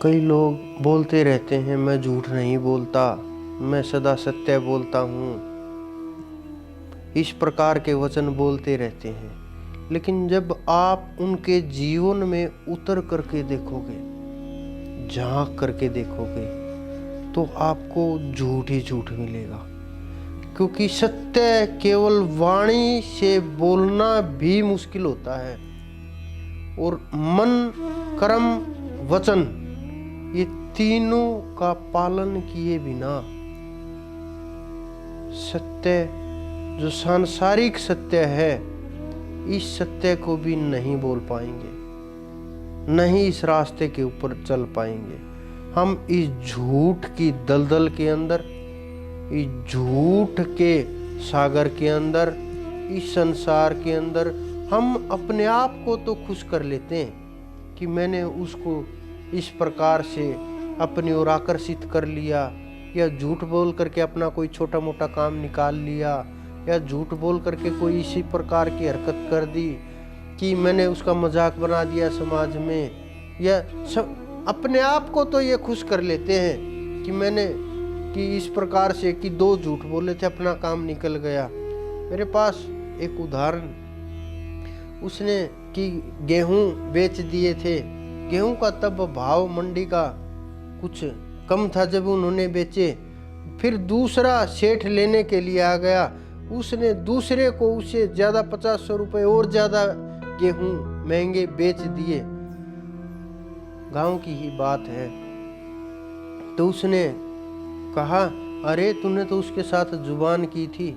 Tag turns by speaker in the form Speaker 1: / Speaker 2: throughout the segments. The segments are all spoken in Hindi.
Speaker 1: कई लोग बोलते रहते हैं मैं झूठ नहीं बोलता, मैं सदा सत्य बोलता हूँ। इस प्रकार के वचन बोलते रहते हैं, लेकिन जब आप उनके जीवन में उतर करके देखोगे, झांक करके देखोगे, तो आपको झूठ ही झूठ मिलेगा। क्योंकि सत्य केवल वाणी से बोलना भी मुश्किल होता है, और मन, कर्म, वचन, ये तीनों का पालन किए बिना सत्य, जो सांसारिक सत्य है, इस सत्य को भी नहीं बोल पाएंगे, नहीं इस रास्ते के ऊपर चल पाएंगे। हम इस झूठ की दलदल के अंदर, इस झूठ के सागर के अंदर, इस संसार के अंदर हम अपने आप को तो खुश कर लेते हैं कि मैंने उसको इस प्रकार से अपनी ओर आकर्षित कर लिया, या झूठ बोल करके अपना कोई छोटा मोटा काम निकाल लिया, या झूठ बोल करके कोई इसी प्रकार की हरकत कर दी कि मैंने उसका मजाक बना दिया समाज में, या अपने आप को तो ये खुश कर लेते हैं कि मैंने कि इस प्रकार से कि 2 झूठ बोले थे, अपना काम निकल गया। मेरे पास एक उदाहरण, उसने कि गेहूं बेच दिए थे, गेहूं का तब भाव मंडी का कुछ कम था जब उन्होंने बेचे। फिर दूसरा सेठ लेने के लिए आ गया, उसने दूसरे को उससे ज़्यादा 50-100 रुपये और ज़्यादा गेहूं महंगे बेच दिए। गांव की ही बात है। तो उसने कहा, अरे तूने तो उसके साथ जुबान की थी।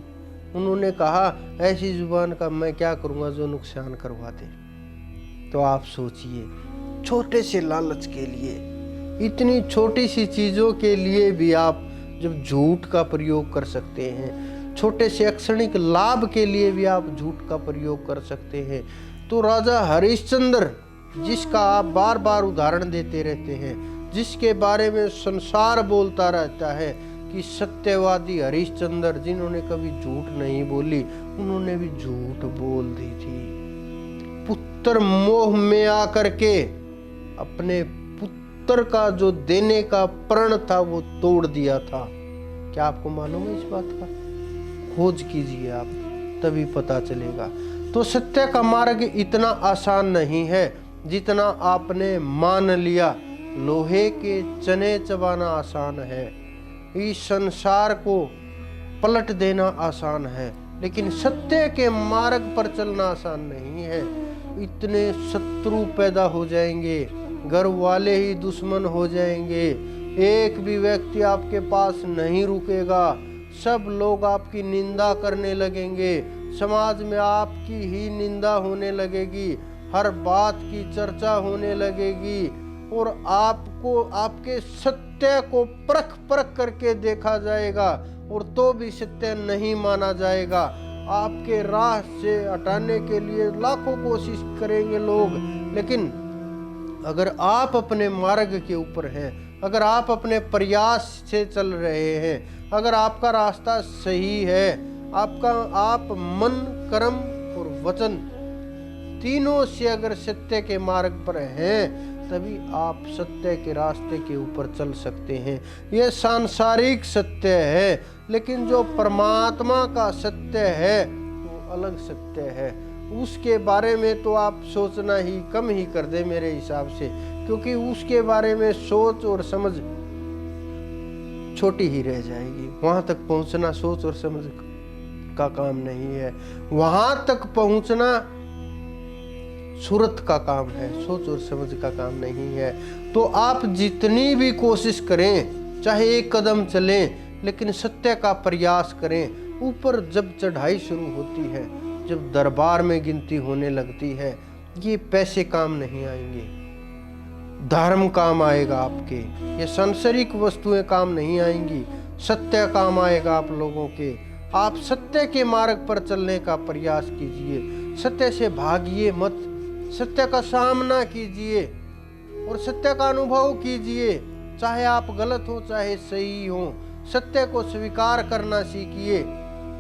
Speaker 1: उन्होंने कहा, ऐसी जुबान का मैं क्या करूँगा जो नुकसान करवा दे। तो आप सोचिए, छोटे से लालच के लिए, इतनी छोटी सी चीज़ों के लिए भी आप जब झूठ का प्रयोग कर सकते हैं, छोटे से क्षणिक लाभ के लिए भी आप झूठ का प्रयोग कर सकते हैं, तो राजा हरिश्चंद्र, जिसका आप बार बार उदाहरण देते रहते हैं, जिसके बारे में संसार बोलता रहता है कि सत्यवादी हरिश्चंद्र, जिन्होंने कभी झूठ नहीं बोली, उन्होंने भी झूठ बोल दी थी। पुत्र मोह में आकर के अपने पुत्र का जो देने का प्रण था वो तोड़ दिया था। क्या आपको मालूम है इस बात का? खोज कीजिए आप, तभी पता चलेगा। तो सत्य का मार्ग इतना आसान नहीं है जितना आपने मान लिया। लोहे के चने चबाना आसान है, इस संसार को पलट देना आसान है, लेकिन सत्य के मार्ग पर चलना आसान नहीं है। इतने शत्रु पैदा हो जाएंगे, घर वाले ही दुश्मन हो जाएंगे, एक भी व्यक्ति आपके पास नहीं रुकेगा, सब लोग आपकी निंदा करने लगेंगे, समाज में आपकी ही निंदा होने लगेगी, हर बात की चर्चा होने लगेगी, और आपको आपके सत्य को परख परख करके देखा जाएगा, और तो भी सत्य नहीं माना जाएगा। आपके राह से हटाने के लिए लाखों कोशिश करेंगे लोग, लेकिन अगर आप अपने मार्ग के ऊपर हैं, अगर आप अपने प्रयास से चल रहे हैं, अगर आपका रास्ता सही है, आप मन, कर्म और वचन तीनों से अगर सत्य के मार्ग पर हैं, तभी आप सत्य के रास्ते के ऊपर चल सकते हैं। यह सांसारिक सत्य है, लेकिन जो परमात्मा का सत्य है वो अलग सत्य है। उसके बारे में तो आप सोचना ही कम ही कर दे मेरे हिसाब से, क्योंकि उसके बारे में सोच और समझ छोटी ही रह जाएगी। वहां तक पहुंचना सोच और समझ का काम नहीं है, वहां तक पहुंचना सूरत का काम है, सोच और समझ का काम नहीं है। तो आप जितनी भी कोशिश करें, चाहे एक कदम चलें, लेकिन सत्य का प्रयास करें। ऊपर जब चढ़ाई शुरू होती है, जब दरबार में गिनती होने लगती है, ये पैसे काम नहीं आएंगे, धर्म काम आएगा आपके, ये सांसारिक वस्तुएं काम नहीं आएंगी, सत्य काम आएगा आप लोगों के। आप सत्य के मार्ग पर चलने का प्रयास कीजिए, सत्य से भागिए मत, सत्य का सामना कीजिए और सत्य का अनुभव कीजिए। चाहे आप गलत हो चाहे सही हो, सत्य को स्वीकार करना सीखिए।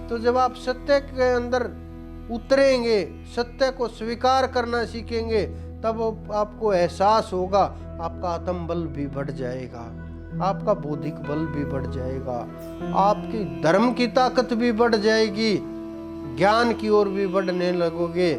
Speaker 1: तो जब आप सत्य के अंदर उतरेंगे, सत्य को स्वीकार करना सीखेंगे, तब आपको एहसास होगा, आपका आत्म बल भी बढ़ जाएगा, आपका बौद्धिक बल भी बढ़ जाएगा, आपकी धर्म की ताकत भी बढ़ जाएगी, ज्ञान की ओर भी बढ़ने लगोगे।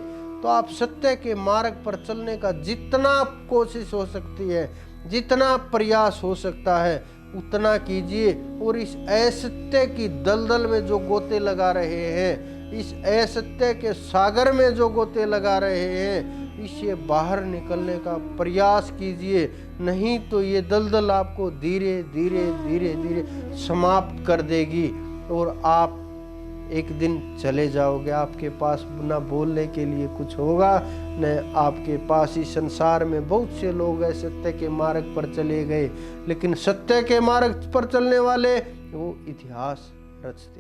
Speaker 1: तो आप सत्य के मार्ग पर चलने का जितना कोशिश हो सकती है, जितना प्रयास हो सकता है, उतना कीजिए। और इस असत्य की दलदल में जो गोते लगा रहे हैं, इस असत्य के सागर में जो गोते लगा रहे हैं, इससे बाहर निकलने का प्रयास कीजिए। नहीं तो ये दलदल आपको धीरे धीरे धीरे धीरे समाप्त कर देगी और आप एक दिन चले जाओगे। आपके पास न बोलने के लिए कुछ होगा, न आपके पास। इस संसार में बहुत से लोग हैं सत्य के मार्ग पर चले गए, लेकिन सत्य के मार्ग पर चलने वाले वो इतिहास रचते।